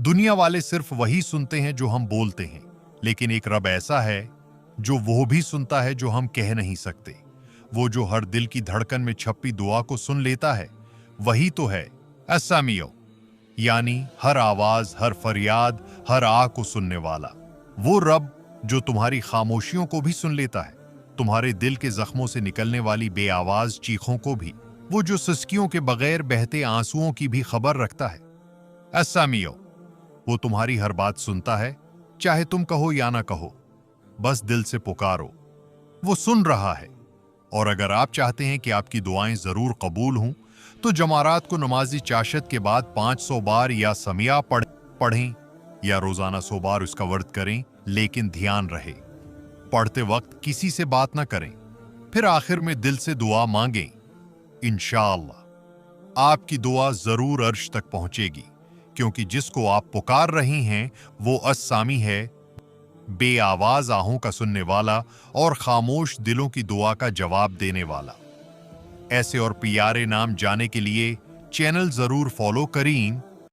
दुनिया वाले सिर्फ वही सुनते हैं जो हम बोलते हैं, लेकिन एक रब ऐसा है जो वो भी सुनता है जो हम कह नहीं सकते। वो जो हर दिल की धड़कन में छपी दुआ को सुन लेता है, वही तो है अस्सामियो, यानी हर आवाज, हर फरियाद, हर आह को सुनने वाला। वो रब जो तुम्हारी खामोशियों को भी सुन लेता है, तुम्हारे दिल के जख्मों से निकलने वाली बेआवाज चीखों को भी। वो जो सिसकियों के बगैर बहते आंसुओं की भी खबर रखता है। अस्सामियो, वो तुम्हारी हर बात सुनता है, चाहे तुम कहो या ना कहो, बस दिल से पुकारो, वो सुन रहा है। और अगर आप चाहते हैं कि आपकी दुआएं जरूर कबूल हों, तो जमारात को नमाजी चाशत के बाद 500 बार या समिया पढ़ें या रोजाना 100 बार उसका वर्द करें, लेकिन ध्यान रहे पढ़ते वक्त किसी से बात ना करें। फिर आखिर में दिल से दुआ मांगें। इंशाअल्लाह आपकी दुआ जरूर अर्श तक पहुंचेगी, क्योंकि जिसको आप पुकार रही हैं वो अस्सामी है, बेआवाज आहों का सुनने वाला और खामोश दिलों की दुआ का जवाब देने वाला। ऐसे और प्यारे नाम जाने के लिए चैनल जरूर फॉलो करें।